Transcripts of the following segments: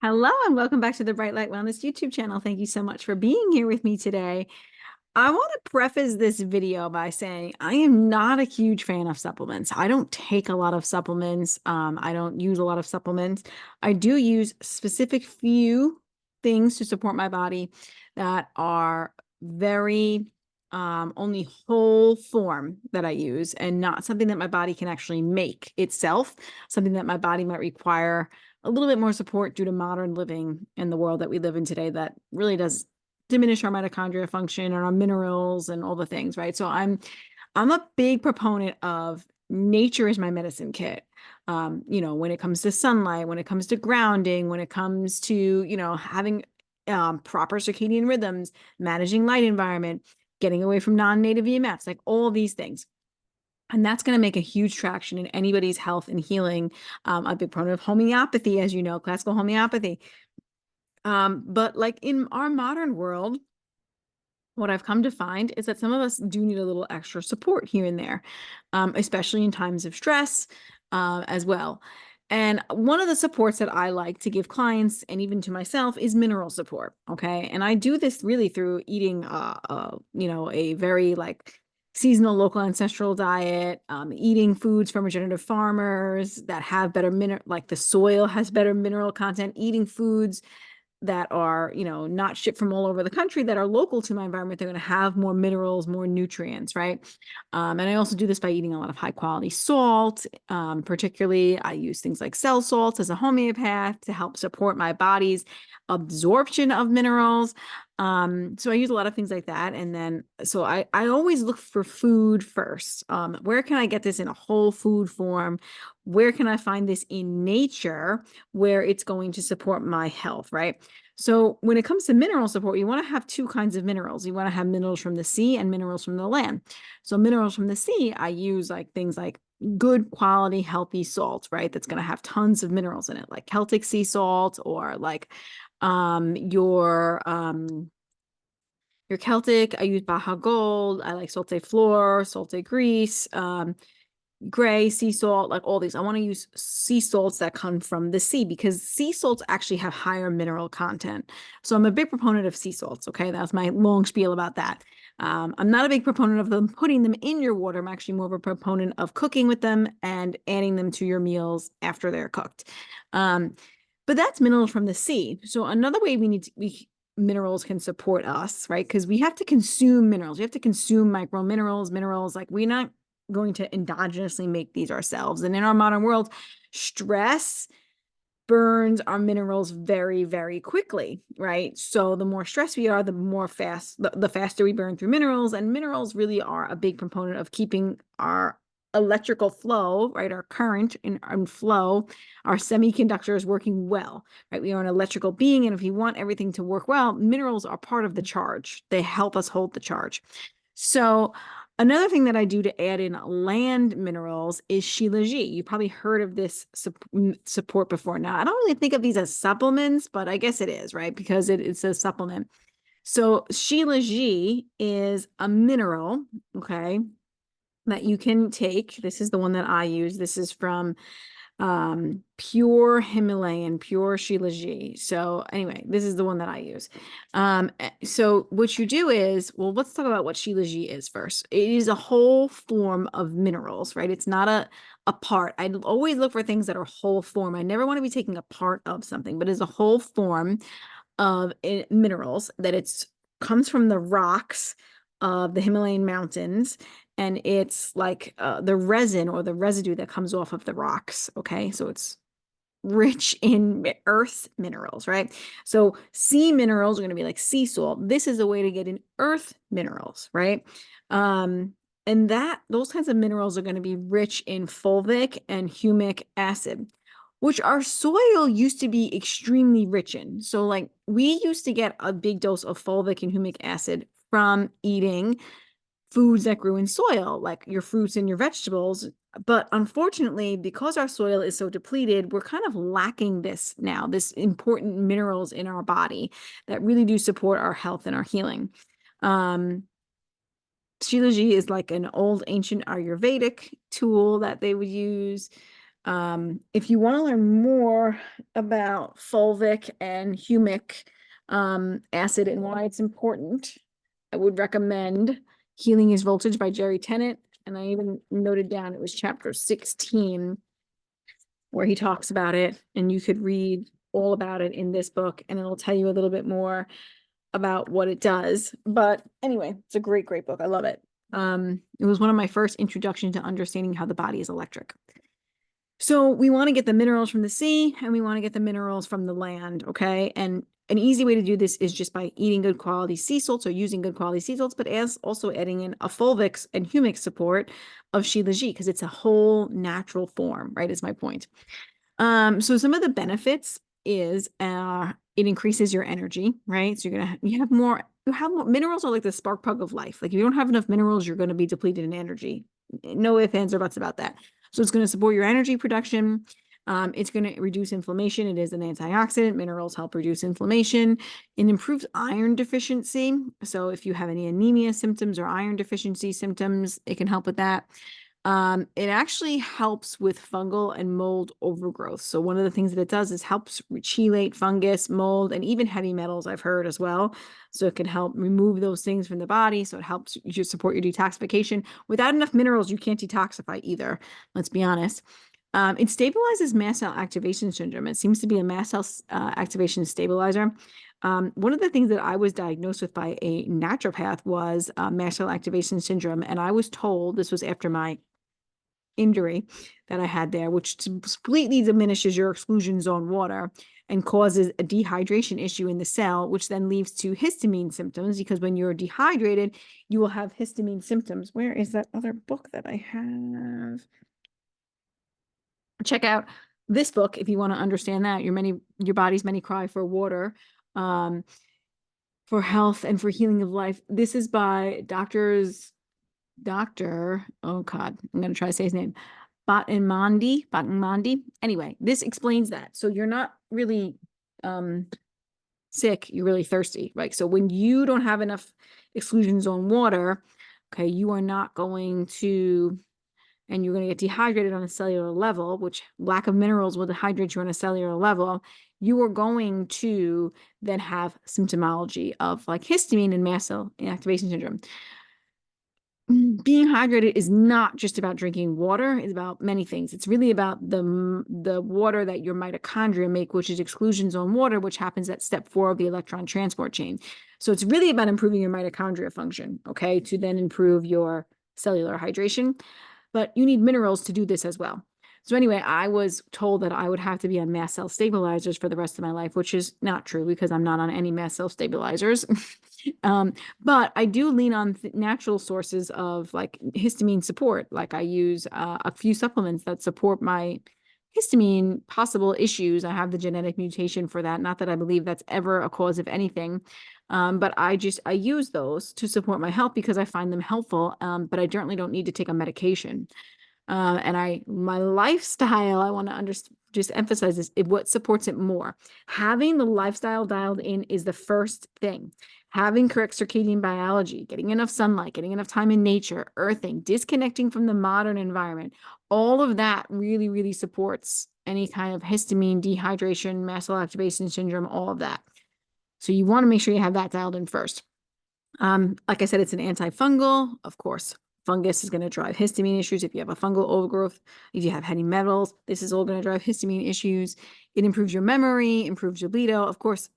Hello and welcome back to the Bright Light Wellness YouTube channel. Thank you so much for being here with me today. I want to preface this video by saying I am not a huge fan of supplements. I don't take a lot of supplements. I don't use a lot of supplements. I do use specific few things to support my body that are very only whole form that I use and not something that my body can actually make itself, something that my body might require a little bit more support due to modern living in the world that we live in today that really does diminish our mitochondria function and our minerals and all the things, right? So I'm a big proponent of nature is my medicine kit. When it comes to sunlight, when it comes to grounding, when it comes to, having proper circadian rhythms, managing light environment, getting away from non-native EMFs, like all these things. And that's going to make a huge traction in anybody's health and healing. I'm a big proponent of homeopathy, as you know, classical homeopathy. But like in our modern world, what I've come to find is that some of us do need a little extra support here and there, especially in times of stress as well. And one of the supports that I like to give clients and even to myself is mineral support. Okay. And I do this really through eating, a very like seasonal local ancestral diet, eating foods from regenerative farmers that have better like the soil has better mineral content, eating foods that are, not shipped from all over the country that are local to my environment. They're going to have more minerals, more nutrients, right? And I also do this by eating a lot of high quality salt. Particularly, I use things like cell salts as a homeopath to help support my body's absorption of minerals. So I use a lot of things like that. And then, so I always look for food first. Where can I get this in a whole food form? Where can I find this in nature where it's going to support my health, right? So when it comes to mineral support, you want to have two kinds of minerals. You want to have minerals from the sea and minerals from the land. So minerals from the sea, I use like things like good quality, healthy salt, right? That's going to have tons of minerals in it, like Celtic sea salt or like your Celtic. I use Baja Gold. I like Salty Flor, Salty Grease, gray sea salt, like all these. I want to use sea salts that come from the sea because sea salts actually have higher mineral content. So I'm a big proponent of sea salts. Okay, that's my long spiel about that. I'm not a big proponent of them putting them in your water. I'm actually more of a proponent of cooking with them and adding them to your meals after they're cooked. But that's minerals from the sea. So another way minerals can support us, right? Because we have to consume minerals. We have to consume micro minerals. Like we're not going to endogenously make these ourselves. And in our modern world, stress burns our minerals very, very quickly, right? So the more stressed we are, the faster we burn through minerals. And minerals really are a big component of keeping our electrical flow, right? Our current and flow, our semiconductors working well, right? We are an electrical being. And if we want everything to work well, minerals are part of the charge. They help us hold the charge. So another thing that I do to add in land minerals is Shilajit. You probably heard of this support before. Now, I don't really think of these as supplements, but I guess it is, right? Because it's a supplement. So Shilajit is a mineral, okay, that you can take. This is the one that I use. This is from pure Himalayan, pure Shilajit. So anyway, this is the one that I use. So what you do is, well, let's talk about what Shilajit is first. It is a whole form of minerals, right? It's not a part. I always look for things that are whole form. I never want to be taking a part of something, but it's a whole form of minerals that comes from the rocks of the Himalayan mountains, and it's like the resin or the residue that comes off of the rocks. Okay, so it's rich in earth minerals, right? So sea minerals are going to be like sea salt. This is a way to get in earth minerals, right? And those kinds of minerals are going to be rich in fulvic and humic acid, which our soil used to be extremely rich in. So like we used to get a big dose of fulvic and humic acid from eating foods that grew in soil, like your fruits and your vegetables. But unfortunately, because our soil is so depleted, we're kind of lacking this now, this important minerals in our body that really do support our health and our healing. Shilajit is like an old ancient Ayurvedic tool that they would use. If you want to learn more about fulvic and humic acid and why it's important, I would recommend Healing is Voltage by Jerry Tennant. And I even noted down it was chapter 16 where he talks about it. And you could read all about it in this book, and it'll tell you a little bit more about what it does. But anyway, it's a great, great book. I love it. It was one of my first introduction to understanding how the body is electric. So we want to get the minerals from the sea, and we want to get the minerals from the land, okay? And an easy way to do this is just by eating good quality sea salts or using good quality sea salts, but as also adding in a fulvic and humic support of Shilajit, because it's a whole natural form, right, is my point. So some of the benefits is it increases your energy, right? So you have more minerals are like the spark plug of life. Like if you don't have enough minerals, you're going to be depleted in energy. No ifs, ands, or buts about that. So it's going to support your energy production. It's going to reduce inflammation. It is an antioxidant. Minerals help reduce inflammation. It improves iron deficiency. So if you have any anemia symptoms or iron deficiency symptoms, it can help with that. It actually helps with fungal and mold overgrowth. So one of the things that it does is helps chelate fungus, mold, and even heavy metals, I've heard as well. So it can help remove those things from the body. So it helps you support your detoxification. Without enough minerals, you can't detoxify either. Let's be honest. It stabilizes mast cell activation syndrome. It seems to be a mast cell activation stabilizer. One of the things that I was diagnosed with by a naturopath was mast cell activation syndrome. And I was told, this was after my injury that I had there, which completely diminishes your exclusion zone water and causes a dehydration issue in the cell, which then leads to histamine symptoms, because when you're dehydrated, you will have histamine symptoms. Where is that other book that I have? Check out this book if you want to understand that. Your body's many cry for water, for health and for healing of life. This is by oh God, I'm going to try to say his name, Batmandi. Anyway, this explains that. So you're not really sick, you're really thirsty, right? So when you don't have enough exclusion zone water, okay, you are not going to, and you're going to get dehydrated on a cellular level, which lack of minerals will dehydrate you on a cellular level. You are going to then have symptomology of like histamine and mast cell activation syndrome. Being hydrated is not just about drinking water. It's about many things. It's really about the water that your mitochondria make, which is exclusion zone water, which happens at step 4 of the electron transport chain. So it's really about improving your mitochondria function, okay, to then improve your cellular hydration. But you need minerals to do this as well. So anyway, I was told that I would have to be on mast cell stabilizers for the rest of my life, which is not true because I'm not on any mast cell stabilizers. But I do lean on natural sources of like histamine support. Like I use a few supplements that support my histamine possible issues. I have the genetic mutation for that. Not that I believe that's ever a cause of anything. But I use those to support my health because I find them helpful. But I certainly don't need to take a medication. And my lifestyle, I want to just emphasize this, what supports it more. Having the lifestyle dialed in is the first thing. Having correct circadian biology, getting enough sunlight, getting enough time in nature, earthing, disconnecting from the modern environment, all of that really, really supports any kind of histamine, dehydration, mast cell activation syndrome, all of that. So you want to make sure you have that dialed in first. Like I said, it's an antifungal, of course. Fungus is going to drive histamine issues. If you have a fungal overgrowth, if you have heavy metals, this is all going to drive histamine issues. It improves your memory, improves your libido. Of course,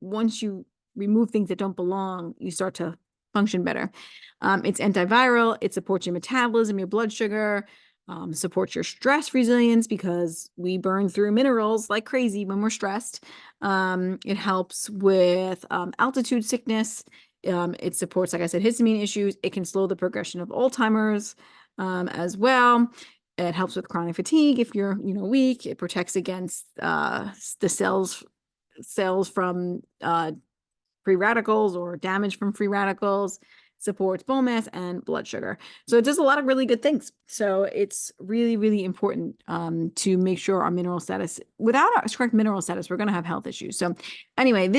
once you remove things that don't belong, you start to function better. It's antiviral. It supports your metabolism, your blood sugar, supports your stress resilience because we burn through minerals like crazy when we're stressed. It helps with altitude sickness. It supports, like I said, histamine issues. It can slow the progression of Alzheimer's as well. It helps with chronic fatigue if you're, weak. It protects against the cells from free radicals or damage from free radicals. Supports bone mass and blood sugar. So it does a lot of really good things. So it's really, really important to make sure our mineral status, without our correct mineral status, we're going to have health issues. So anyway,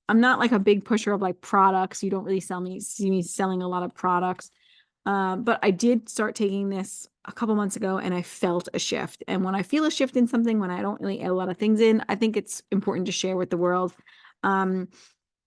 I'm not like a big pusher of like products. You don't really see me selling a lot of products. But I did start taking this a couple months ago and I felt a shift. And when I feel a shift in something, when I don't really add a lot of things in, I think it's important to share with the world.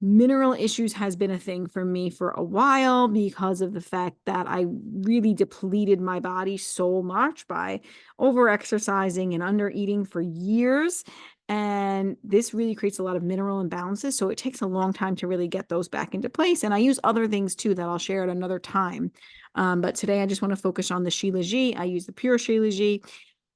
Mineral issues has been a thing for me for a while because of the fact that I really depleted my body so much by over exercising and under eating for years. And this really creates a lot of mineral imbalances. So it takes a long time to really get those back into place. And I use other things too that I'll share at another time. But today I just want to focus on the Shilajit. I use the pure Shilajit.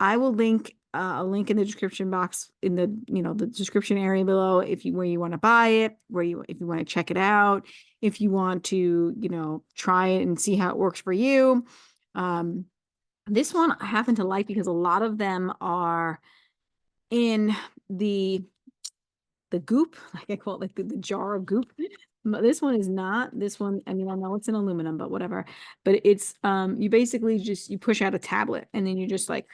I will link a link in the description box in the the description area below if you where you want to buy it, if you want to check it out, if you want to try it and see how it works for you. This one I happen to like because a lot of them are in the goop, like I call it, like the jar of goop. This one is not. This one, I mean, I know it's in aluminum, but whatever. But it's you basically you push out a tablet and then you just like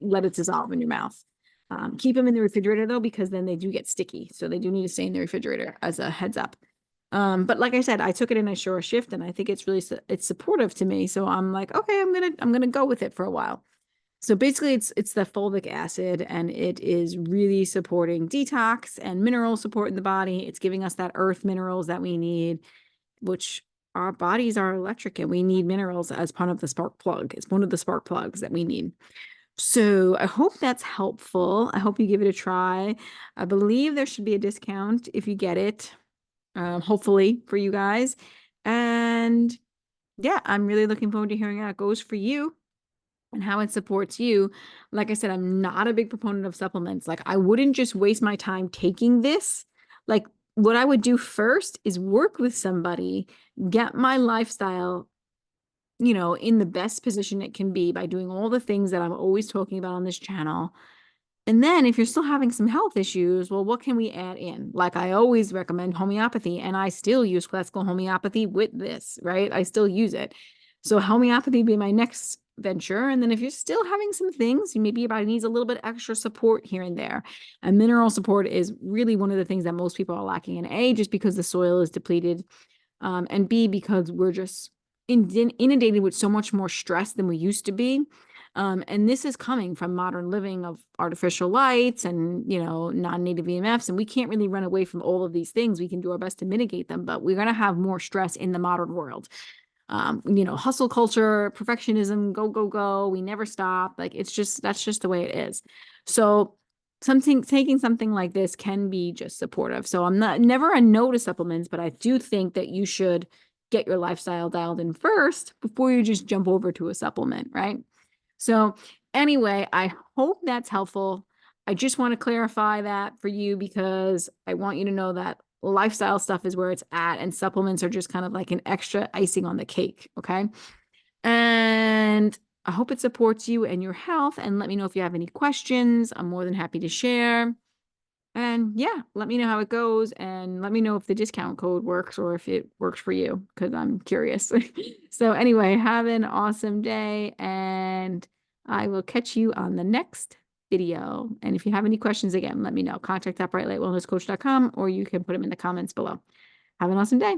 let it dissolve in your mouth. Keep them in the refrigerator though, because then they do get sticky. So they do need to stay in the refrigerator as a heads up. But like I said, I took it and I saw a shift and I think it's really, it's supportive to me. So I'm like, okay, I'm going to go with it for a while. So basically it's the fulvic acid and it is really supporting detox and mineral support in the body. It's giving us that earth minerals that we need, which our bodies are electric and we need minerals as part of the spark plug. It's one of the spark plugs that we need. So I hope that's helpful. I hope you give it a try. I believe there should be a discount if you get it, hopefully for you guys. And yeah, I'm really looking forward to hearing how it goes for you and how it supports you. Like I said, I'm not a big proponent of supplements. Like I wouldn't just waste my time taking this. Like what I would do first is work with somebody, get my lifestyle in the best position it can be by doing all the things that I'm always talking about on this channel. And then if you're still having some health issues, well, what can we add in? Like I always recommend homeopathy, and I still use classical homeopathy with this, right? I still use it. So homeopathy be my next venture. And then if you're still having some things, maybe your body needs a little bit extra support here and there. And mineral support is really one of the things that most people are lacking in, A, just because the soil is depleted, and B, because we're just inundated with so much more stress than we used to be. And this is coming from modern living of artificial lights and, non-native EMFs. And we can't really run away from all of these things. We can do our best to mitigate them, but we're going to have more stress in the modern world. Hustle culture, perfectionism, go, go, go. We never stop. Like that's just the way it is. So taking something like this can be just supportive. So I'm never a no to supplements, but I do think that you should get your lifestyle dialed in first before you just jump over to a supplement, right? So anyway, I hope that's helpful. I just want to clarify that for you because I want you to know that lifestyle stuff is where it's at and supplements are just kind of like an extra icing on the cake, okay? And I hope it supports you and your health, and let me know if you have any questions. I'm more than happy to share. And yeah, let me know how it goes and let me know if the discount code works or if it works for you because I'm curious. So anyway, have an awesome day and I will catch you on the next video. And if you have any questions, again, let me know. Contact@brightlightwellnesscoach.com or you can put them in the comments below. Have an awesome day.